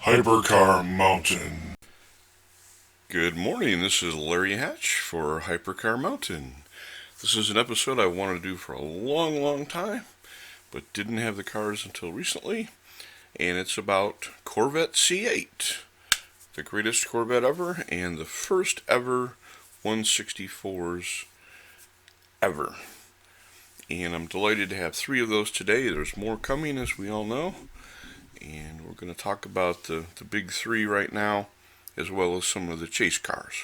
Hypercar Mountain. Good morning, this is Larry Hatch for Hypercar Mountain. This is an episode I wanted to do for a long time, but didn't have the cars until recently, and it's about Corvette C8, the greatest Corvette ever, and the first ever 164s ever. And I'm delighted to have 3 of those today. There's more coming, as we all know, and we're going to talk about the big 3 right now, as well as some of the chase cars.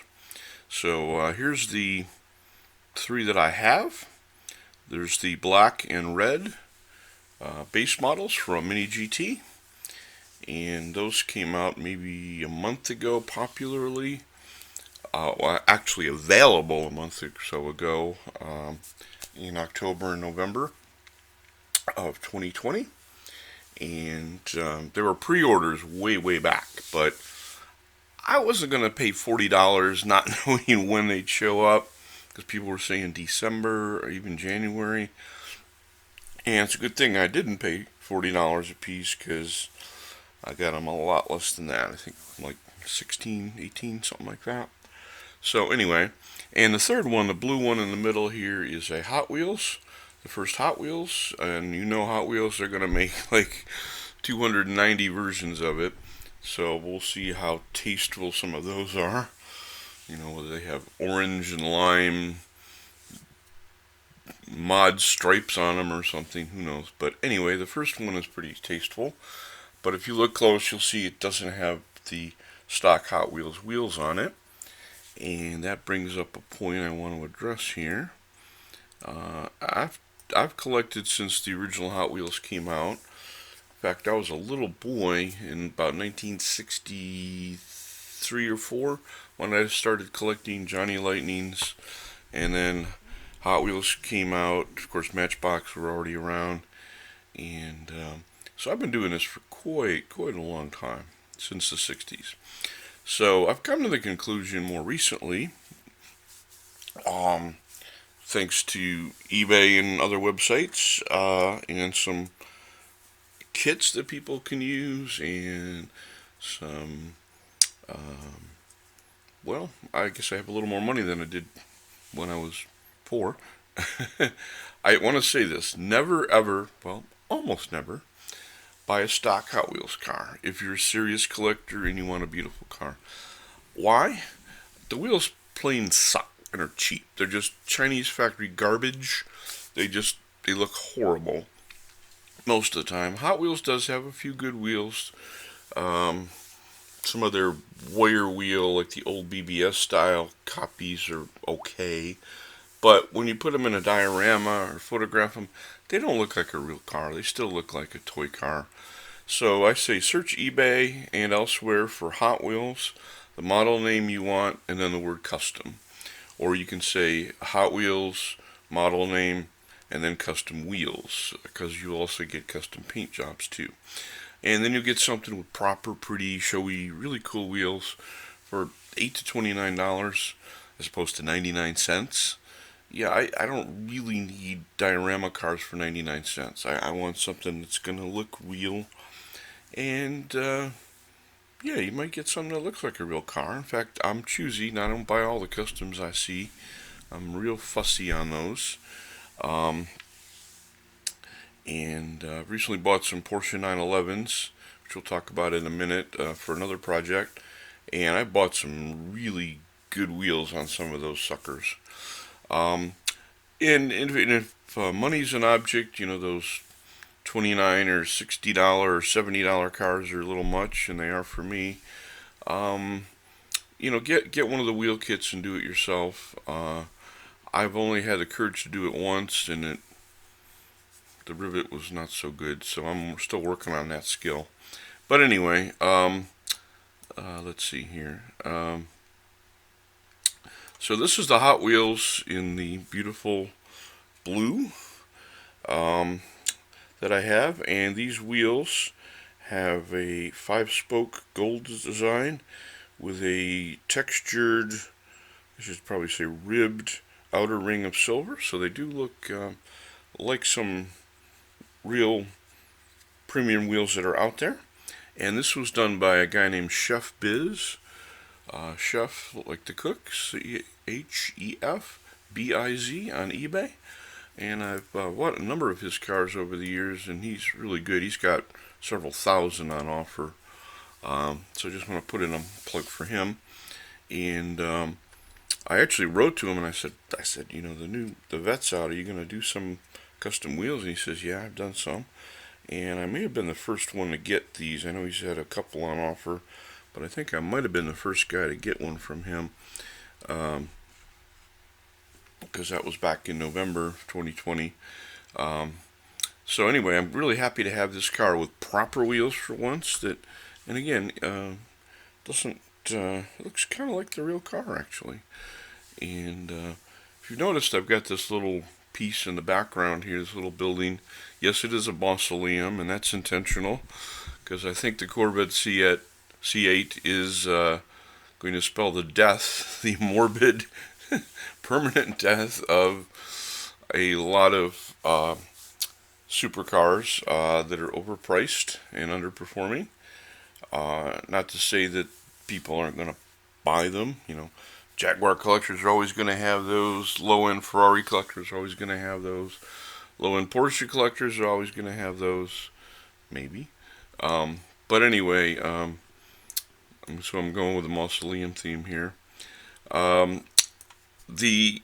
So here's the 3 that I have. There's the black and red base models from Mini GT, and those came out maybe a month ago popularly. Well, actually available a month or so ago, in October and November of 2020. And there were pre-orders way back, but I wasn't going to pay $40 not knowing when they'd show up, because people were saying December or even January. And it's a good thing I didn't pay $40 a piece, because I got them a lot less than that. I think like 16, 18, something like that. So anyway, and the third one, the blue one in the middle here, is a Hot Wheels. The first Hot Wheels, and you know Hot Wheels, they're going to make like 290 versions of it. So we'll see how tasteful some of those are. You know, whether they have orange and lime mod stripes on them or something, who knows. But anyway, the first one is pretty tasteful. But if you look close, you'll see it doesn't have the stock Hot Wheels wheels on it. And that brings up a point I want to address here. I've collected since the original Hot Wheels came out. In fact, I was a little boy in about 1963 or 4 when I started collecting Johnny Lightnings, and then Hot Wheels came out. Of course, Matchbox were already around, and so I've been doing this for quite a long time, since the 60s. So I've come to the conclusion more recently, thanks to eBay and other websites, and some kits that people can use, and some, well, I guess I have a little more money than I did when I was 4. I want to say this: never ever, well, almost never, buy a stock Hot Wheels car if you're a serious collector and you want a beautiful car. Why? The wheels plain suck and are cheap. They're just Chinese factory garbage. They look horrible most of the time. Hot Wheels does have a few good wheels. Some of their wire wheel, like the old BBS style copies, are okay. But when you put them in a diorama or photograph them, they don't look like a real car. They still look like a toy car. So I say search eBay and elsewhere for Hot Wheels, the model name you want, and then the word custom. Or you can say Hot Wheels, model name, and then custom wheels, because you also get custom paint jobs too. And then you'll get something with proper, pretty, showy, really cool wheels for $8 to $29 as opposed to 99 cents. Yeah, I don't really need diorama cars for 99 cents. I want something that's going to look real. And, yeah, you might get something that looks like a real car. In fact, I'm choosy. I don't buy all the customs I see. I'm real fussy on those. And recently bought some Porsche 911s, which we'll talk about in a minute, for another project. And I bought some really good wheels on some of those suckers. And if money's an object, you know, those $29 or $60 or $70 cars are a little much, and they are for me. You know, get one of the wheel kits and do it yourself. I've only had the courage to do it once, and the rivet was not so good, so I'm still working on that skill. But anyway, let's see here. So this is the Hot Wheels in the beautiful blue that I have, and these wheels have a 5-spoke gold design with a textured, I should probably say ribbed, outer ring of silver. So they do look like some real premium wheels that are out there. And this was done by a guy named Chef Biz. Chef, like the cook, CHEF BIZ on eBay. And I've bought a number of his cars over the years, and he's really good. He's got several thousand on offer. So I just want to put in a plug for him. And I actually wrote to him and I said, you know, the vet's out. Are you going to do some custom wheels? And he says, yeah, I've done some. And I may have been the first one to get these. I know he's had a couple on offer, but I think I might have been the first guy to get one from him. Because that was back in November 2020. So anyway, I'm really happy to have this car with proper wheels for once. And again, doesn't it looks kind of like the real car actually. And if you've noticed, I've got this little piece in the background here, this little building. Yes, it is a mausoleum, and that's intentional, because I think the Corvette C8 is going to spell the death, the morbid, permanent death of a lot of supercars that are overpriced and underperforming. Not to say that people aren't going to buy them. You know, Jaguar collectors are always going to have those. Low-end Ferrari collectors are always going to have those. Low-end Porsche collectors are always going to have those. Maybe. But anyway, so I'm going with the mausoleum theme here. The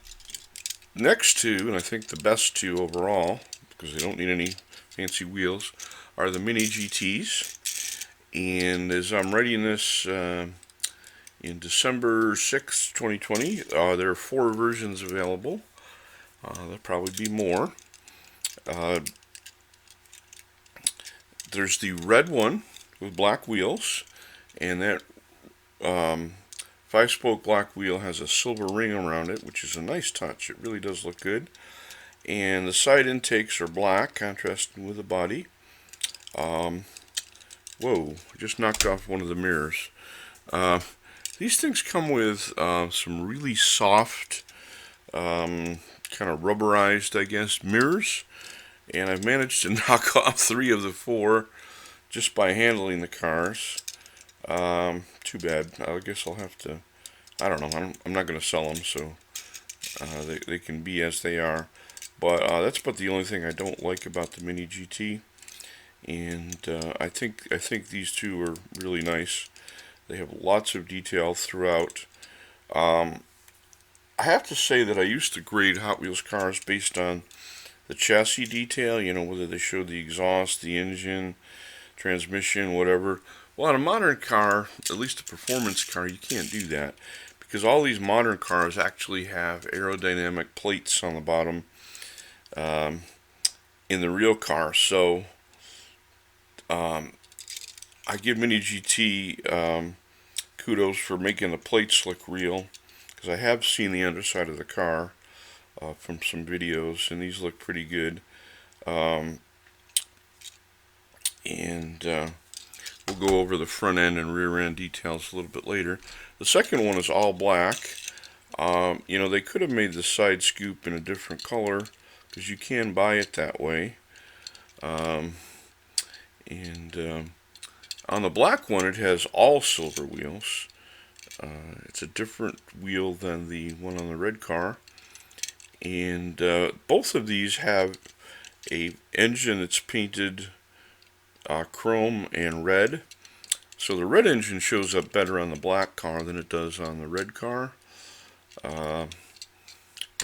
next two, and I think the best two overall, because they don't need any fancy wheels, are the Mini GTs. And as I'm writing this in December 6th, 2020, there are 4 versions available. There'll probably be more. There's the red one with black wheels, and that 5-spoke black wheel has a silver ring around it, which is a nice touch. It really does look good. And the side intakes are black, contrasting with the body. Whoa, I just knocked off one of the mirrors. These things come with some really soft, kind of rubberized, I guess, mirrors. And I've managed to knock off 3 of the 4 just by handling the cars. Too bad. I guess I'll have to, I don't know, I'm not going to sell them, so they can be as they are. But that's about the only thing I don't like about the Mini GT. And I think these two are really nice. They have lots of detail throughout. I have to say that I used to grade Hot Wheels cars based on the chassis detail, you know, whether they showed the exhaust, the engine, transmission, whatever. Well, on a modern car, at least a performance car, you can't do that, because all these modern cars actually have aerodynamic plates on the bottom in the real car. So I give Mini GT kudos for making the plates look real, because I have seen the underside of the car from some videos, and these look pretty good. We'll go over the front end and rear end details a little bit later. The second one is all black. You know, they could have made the side scoop in a different color, because you can buy it that way. On the black one, it has all silver wheels. It's a different wheel than the one on the red car. And both of these have a engine that's painted chrome and red. So the red engine shows up better on the black car than it does on the red car. But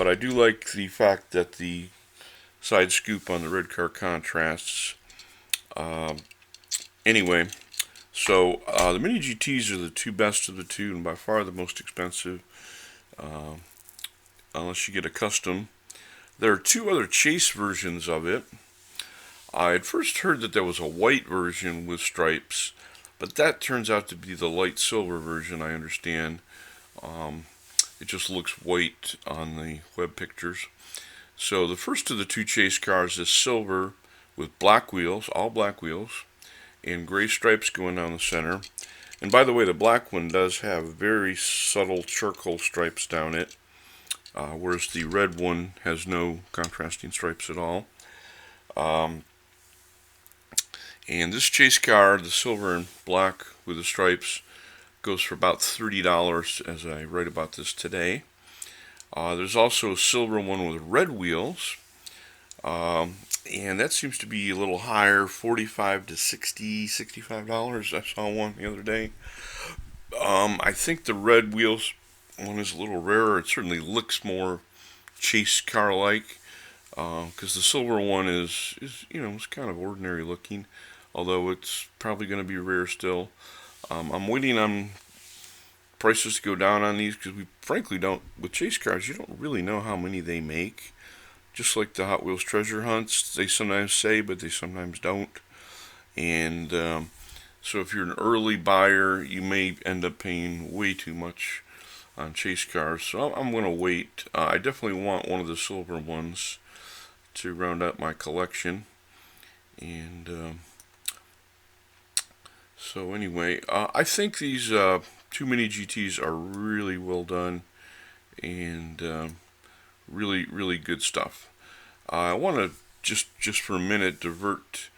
I do like the fact that the side scoop on the red car contrasts. Anyway, so the Mini GTs are the 2 best of the 2, and by far the most expensive, unless you get a custom. There are 2 other chase versions of it. I had first heard that there was a white version with stripes, but that turns out to be the light silver version, I understand. It just looks white on the web pictures. So the first of the 2 chase cars is silver with black wheels, all black wheels, and gray stripes going down the center. And by the way, the black one does have very subtle charcoal stripes down it, whereas the red one has no contrasting stripes at all. And this chase car, the silver and black with the stripes, goes for about $30 as I write about this today. There's also a silver one with red wheels, and that seems to be a little higher, $45 to $65. I saw one the other day. I think the red wheels one is a little rarer. It certainly looks more chase car like, because the silver one is it's kind of ordinary looking, although it's probably going to be rare still. I'm waiting on prices to go down on these because we frankly don't, with chase cars, you don't really know how many they make. Just like the Hot Wheels treasure hunts, they sometimes say, but they sometimes don't. And so if you're an early buyer, you may end up paying way too much on chase cars. So I'm going to wait. I definitely want one of the silver ones to round out my collection. And so anyway, I think these two mini GTs are really well done and really, really good stuff. I want to just for a minute divert,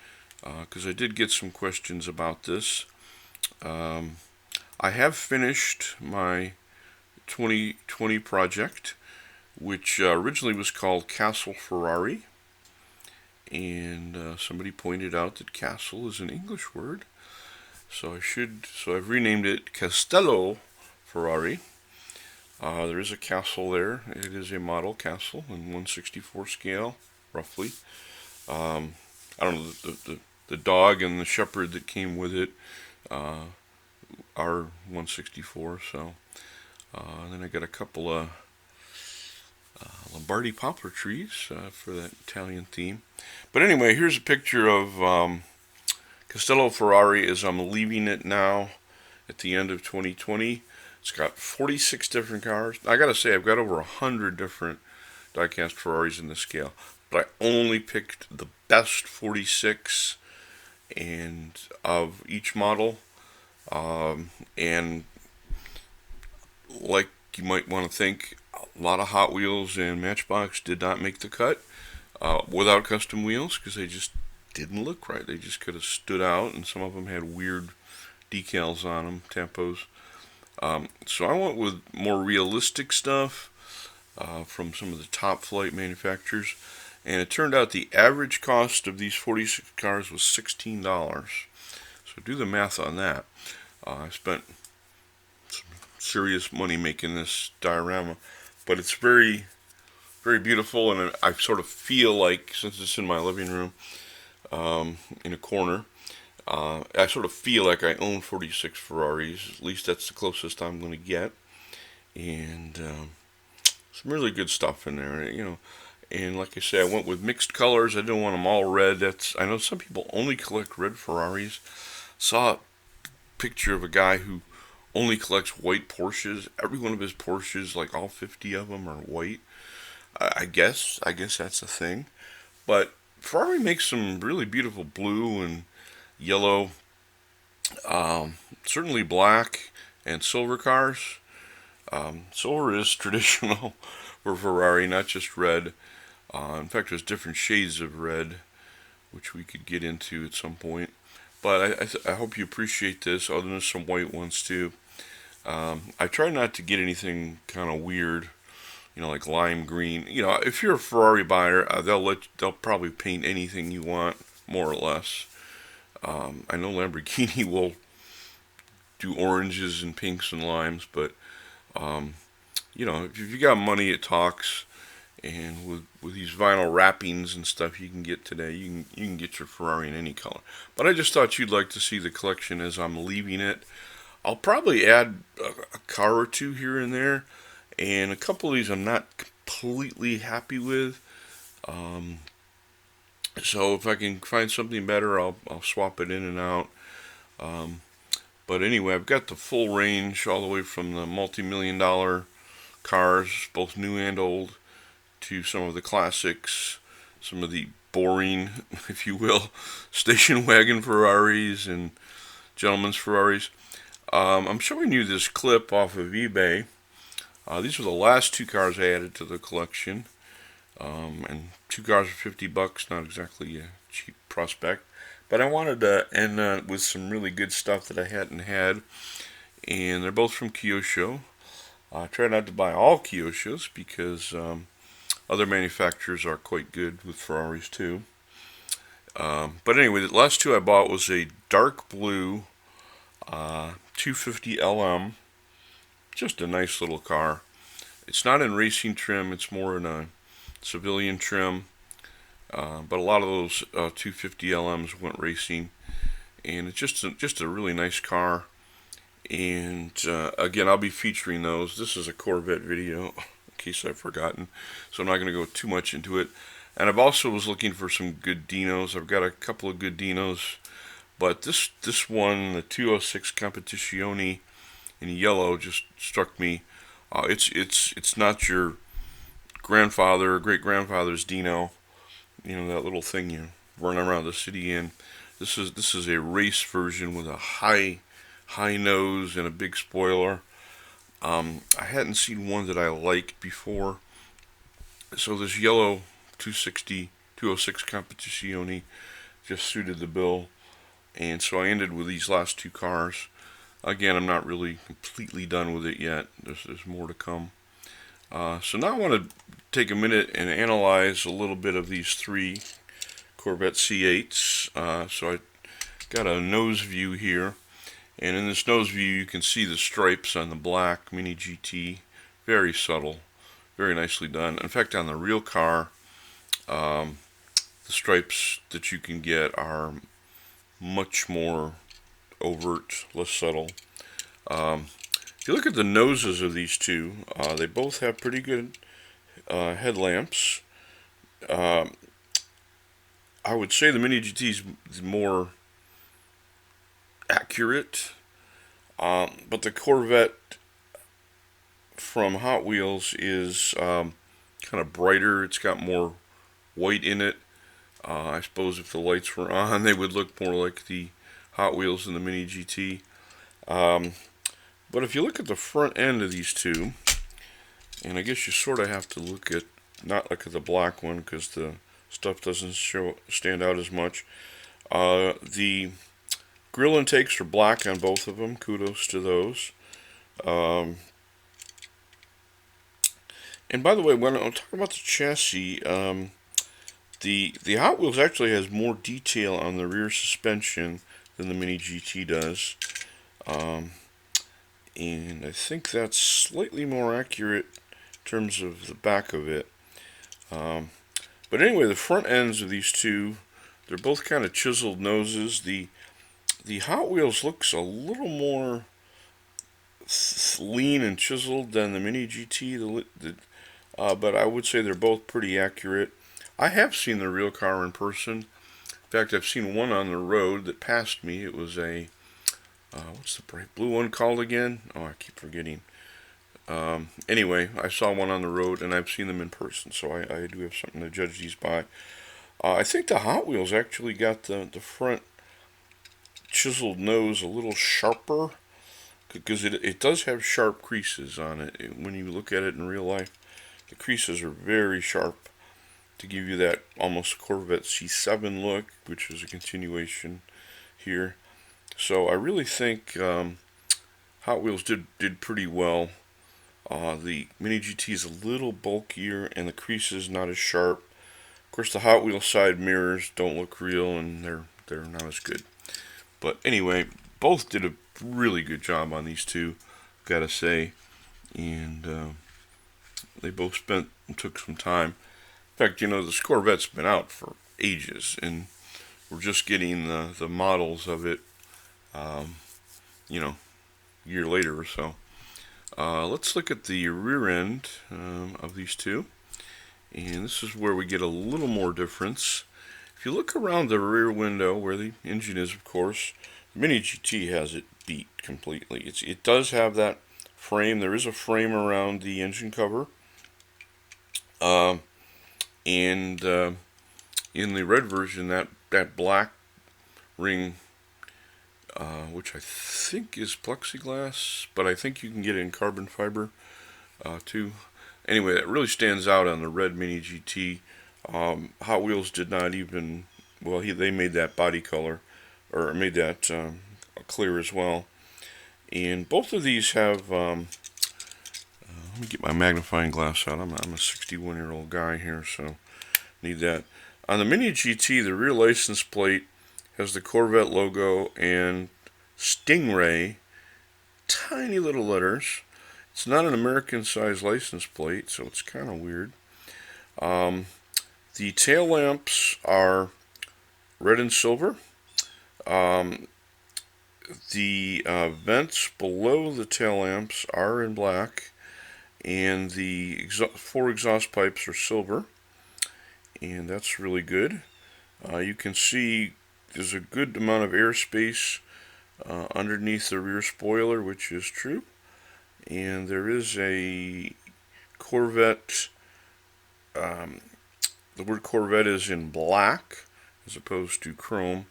because I did get some questions about this. I have finished my 2020 project, which originally was called Castle Ferrari, and somebody pointed out that castle is an English word, so I've renamed it Castello Ferrari. There is a castle there. It is a model castle in 1/64 scale, roughly. I don't know, the dog and the shepherd that came with it are 1/64. So then I got a couple of Lombardy poplar trees for that Italian theme. But anyway, here's a picture of Castello Ferrari as I'm leaving it now at the end of 2020. It's got 46 different cars. I gotta say, I've got over 100 different die-cast Ferraris in this scale, but I only picked the best 46 and of each model. And like you might want to think, a lot of Hot Wheels and Matchbox did not make the cut without custom wheels, because they just didn't look right. They just could have stood out, and some of them had weird decals on them, tampos. So I went with more realistic stuff from some of the top flight manufacturers, and it turned out the average cost of these 46 cars was $16. So do the math on that. I spent some serious money making this diorama, but it's very, very beautiful, and I sort of feel like, since it's in my living room in a corner, I sort of feel like I own 46 Ferraris. At least that's the closest I'm going to get. And some really good stuff in there, And like I say, I went with mixed colors. I didn't want them all red. I know some people only collect red Ferraris. Saw a picture of a guy who only collects white Porsches. Every one of his Porsches, like all 50 of them, are white. I guess that's a thing. But Ferrari makes some really beautiful blue and yellow, certainly black and silver cars. Silver is traditional for Ferrari, not just red. In fact, there's different shades of red, which we could get into at some point. But I hope you appreciate this. Oh, there's some white ones too. I try not to get anything kind of weird, like lime green. If you're a Ferrari buyer, they'll probably paint anything you want, more or less. I know Lamborghini will do oranges and pinks and limes, but if you got money, it talks. And with these vinyl wrappings and stuff you can get today, you can get your Ferrari in any color. But I just thought you'd like to see the collection as I'm leaving it. I'll probably add a car or two here and there, and a couple of these I'm not completely happy with. So if I can find something better, I'll swap it in and out. But anyway, I've got the full range, all the way from the multi-million-dollar cars, both new and old, to some of the classics, some of the boring, if you will, station wagon Ferraris and gentlemen's Ferraris. I'm showing you this clip off of eBay. These are the last two cars I added to the collection. And two cars for $50, not exactly a cheap prospect. But I wanted to end with some really good stuff that I hadn't had, and they're both from Kyosho. I try not to buy all Kyoshos because other manufacturers are quite good with Ferraris too. But anyway, the last two I bought was a dark blue 250 LM. Just a nice little car. It's not in racing trim, it's more in a civilian trim. But a lot of those 250 LMs went racing. And it's just a really nice car. And again, I'll be featuring those. This is a Corvette video, in case I've forgotten. So I'm not going to go too much into it. And I've also was looking for some good Dinos. I've got a couple of good Dinos. But this one, the 206 Competizione in yellow, just struck me. It's not your grandfather or great grandfather's Dino. You know, that little thing you run around the city in. This is a race version with a high nose and a big spoiler. I hadn't seen one that I liked before. So this yellow 206 Competizione just suited the bill. And so I ended with these last two cars. Again, I'm not really completely done with it yet. There's more to come. So now I want to take a minute and analyze a little bit of these three Corvette C8s. So I got a nose view here. And in this nose view, you can see the stripes on the black Mini GT. Very subtle. Very nicely done. In fact, on the real car, the stripes that you can get are much more overt, less subtle. If you look at the noses of these two, they both have pretty good headlamps. I would say the Mini GT is more accurate, but the Corvette from Hot Wheels is kind of brighter. It's got more white in it. I suppose if the lights were on, they would look more like the Hot Wheels and the Mini GT. But if you look at the front end of these two, and I guess you sort of have to look at, not look at the black one because the stuff doesn't stand out as much. The grill intakes are black on both of them. Kudos to those. And by the way, when I'm talking about the chassis, the Hot Wheels actually has more detail on the rear suspension than the Mini GT does. And I think that's slightly more accurate in terms of the back of it. But anyway, the front ends of these two, they're both kind of chiseled noses. The Hot Wheels looks a little more lean and chiseled than the Mini GT, but I would say they're both pretty accurate. I have seen the real car in person. In fact, I've seen one on the road that passed me. It was a, what's the bright blue one called again? Oh, I keep forgetting. Anyway, I saw one on the road, and I've seen them in person, so I do have something to judge these by. I think the Hot Wheels actually got the front chiseled nose a little sharper, because it does have sharp creases on it. When you look at it in real life, the creases are very sharp to give you that almost Corvette C7 look, which is a continuation here. So I really think Hot Wheels did pretty well. The Mini GT is a little bulkier and the creases not as sharp. Of course, the Hot Wheels side mirrors don't look real and they're not as good. But anyway, both did a really good job on these two, gotta say. And they both took some time. In fact, you know, this Corvette's been out for ages, and we're just getting the models of it, you know, a year later or so. Let's look at the rear end of these two, and this is where we get a little more difference. If you look around the rear window, where the engine is, of course, the Mini GT has it beat completely. It does have that frame. There is a frame around the engine cover. And in the red version, that black ring, which I think is plexiglass, but I think you can get it in carbon fiber too. Anyway, that really stands out on the red Mini GT. Hot Wheels did not even well, they made that body color, or made that clear as well. And both of these have, let me get my magnifying glass out. I'm a 61-year-old guy here, so need that. On the Mini GT, the rear license plate has the Corvette logo and Stingray, tiny little letters. It's not an American-sized license plate, so it's kind of weird. The tail lamps are red and silver. The vents below the tail lamps are in black, and the 4 exhaust pipes are silver, and that's really good. You can see there's a good amount of airspace underneath the rear spoiler, which is true, and there is a Corvette, the word Corvette is in black as opposed to chrome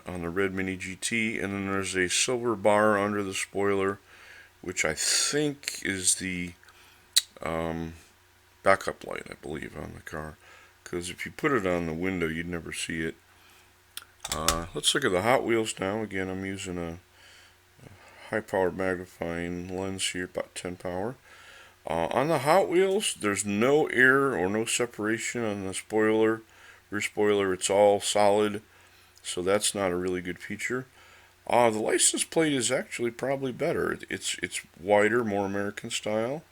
on the red Mini GT, and then there's a silver bar under the spoiler, which I think is the backup light, I believe, on the car, because if you put it on the window you'd never see it. Let's look at the Hot Wheels now. Again, I'm using a high-powered magnifying lens here, about 10 power. On the Hot Wheels, there's no air or no separation on the spoiler, rear spoiler. It's all solid, so that's not a really good feature. The license plate is actually probably better. It's wider, more American style,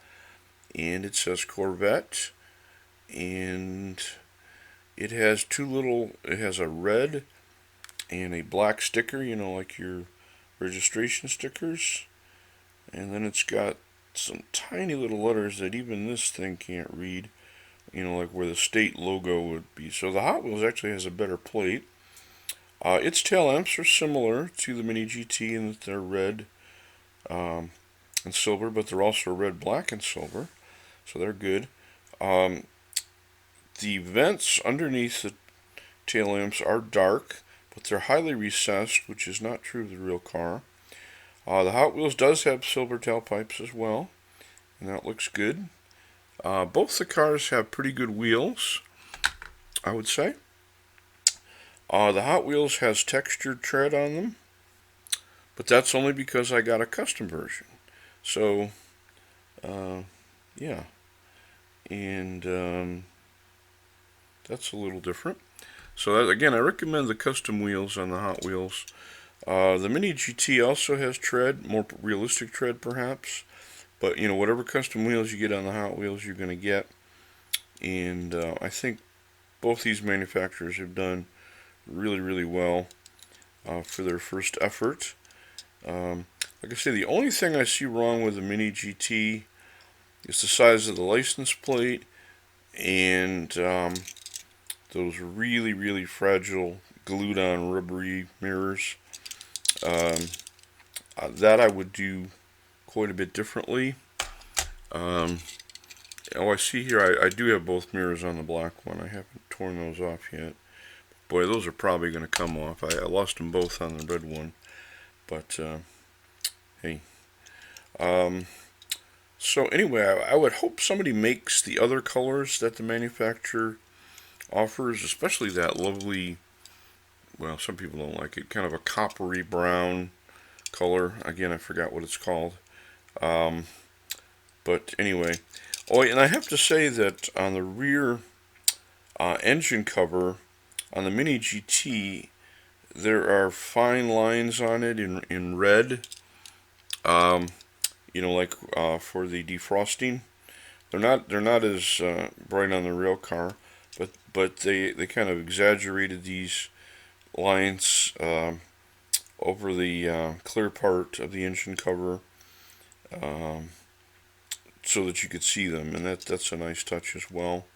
and it says Corvette, and it has it has a red and a black sticker, you know, like your registration stickers, and then it's got some tiny little letters that even this thing can't read, you know, like where the state logo would be. So the Hot Wheels actually has a better plate. Its tail lamps are similar to the Mini GT in that they're red and silver, but they're also red, black, and silver, so they're good. The vents underneath the tail lamps are dark, but they're highly recessed, which is not true of the real car. The Hot Wheels does have silver tailpipes as well, and that looks good. Both the cars have pretty good wheels, I would say. The Hot Wheels has textured tread on them, but that's only because I got a custom version. So, yeah, and that's a little different. So again, I recommend the custom wheels on the Hot Wheels. The Mini GT also has tread, more realistic tread perhaps, but you know, whatever custom wheels you get on the Hot Wheels you're going to get, and I think both these manufacturers have done really well for their first effort. Like I say, the only thing I see wrong with the Mini GT is the size of the license plate and those really fragile glued on rubbery mirrors. That I would do quite a bit differently. Oh, I see here I do have both mirrors on the black one. I haven't torn those off yet. Boy, those are probably going to come off. I lost them both on the red one. But, hey. So anyway, I would hope somebody makes the other colors that the manufacturer offers, especially that lovely, well, some people don't like it, kind of a coppery brown color. Again, I forgot what it's called. But anyway. Oh, and I have to say that on the rear engine cover, on the Mini GT, there are fine lines on it in red, you know, like for the defrosting. They're not as bright on the real car, but they kind of exaggerated these lines over the clear part of the engine cover, so that you could see them, and that's a nice touch as well.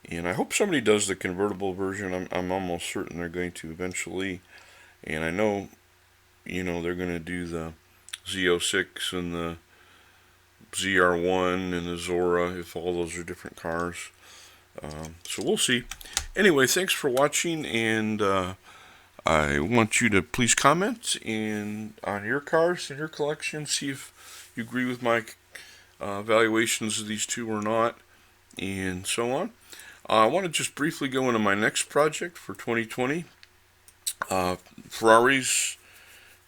And I hope somebody does the convertible version. I'm almost certain they're going to eventually, and I know, you know, they're going to do the Z06 and the ZR1 and the Zora, if all those are different cars. So we'll see. Anyway, thanks for watching, and I want you to please comment on your cars in your collection. See if you agree with my evaluations of these two or not, and so on. I want to just briefly go into my next project for 2020. Ferrari's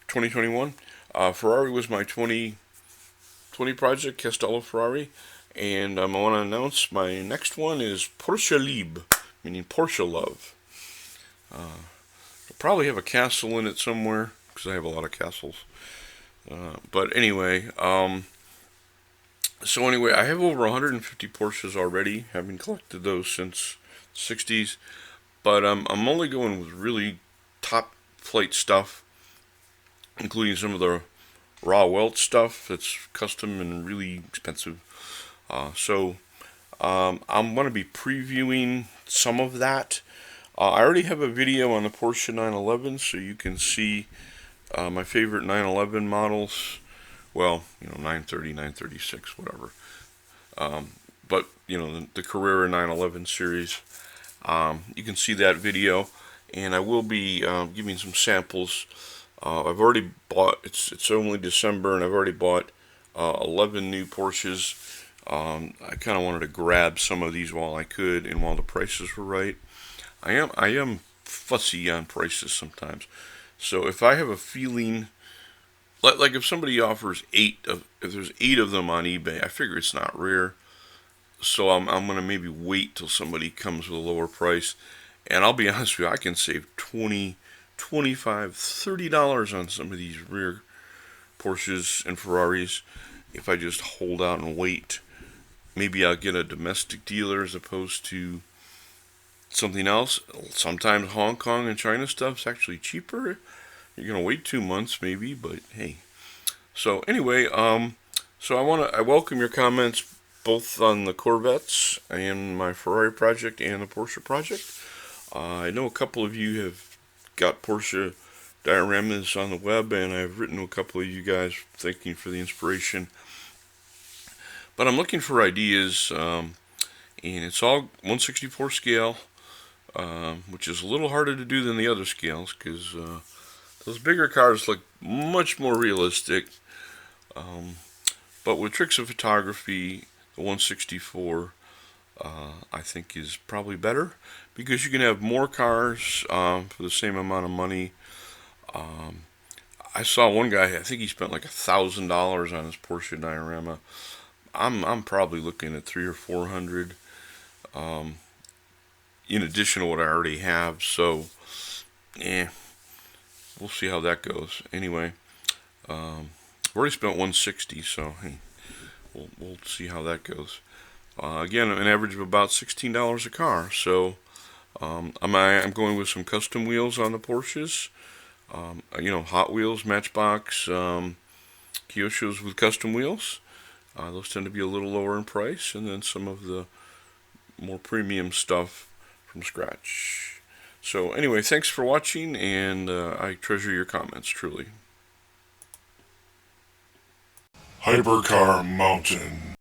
2021. Ferrari was my 2020 project, Castello Ferrari, and I want to announce my next one is Porsche Liebe, meaning Porsche love. I'll probably have a castle in it somewhere because I have a lot of castles. But anyway, so anyway, I have over 150 Porsches already, having collected those since the 60s. But I'm only going with really top flight stuff, including some of the raw welt stuff that's custom and really expensive. So I'm going to be previewing some of that. I already have a video on the Porsche 911, so you can see my favorite 911 models. Well, 930, 936, whatever. But, the Carrera 911 series. You can see that video, and I will be giving some samples. I've already bought, it's only December, and I've already bought 11 new Porsches. I kind of wanted to grab some of these while I could and while the prices were right. I am fussy on prices sometimes. So if I have a feeling, like if somebody offers if there's 8 of them on eBay, I figure it's not rare. So I'm going to maybe wait till somebody comes with a lower price. And I'll be honest with you, I can save $20, $25, $30 on some of these rare Porsches and Ferraris if I just hold out and wait. Maybe I'll get a domestic dealer as opposed to something else. Sometimes Hong Kong and China stuff's actually cheaper. You're going to wait 2 months maybe, but hey. So anyway, so I welcome your comments both on the Corvettes and my Ferrari project and the Porsche project. I know a couple of you have got Porsche dioramas on the web, and I've written to a couple of you guys thanking for the inspiration. But I'm looking for ideas, and it's all 1/64 scale, which is a little harder to do than the other scales because those bigger cars look much more realistic. But with tricks of photography, the 1/64 I think is probably better because you can have more cars for the same amount of money. I saw one guy, I think he spent like $1,000 on his Porsche diorama. I'm probably looking at $300 or $400 in addition to what I already have. So, we'll see how that goes. Anyway, I've already spent $160, so hey, we'll see how that goes. Again, an average of about $16 a car. So, I'm going with some custom wheels on the Porsches. Hot Wheels, Matchbox, Kyoshos with custom wheels. Those tend to be a little lower in price, and then some of the more premium stuff from scratch. So anyway, thanks for watching, and I treasure your comments, truly. Hypercar Mountain.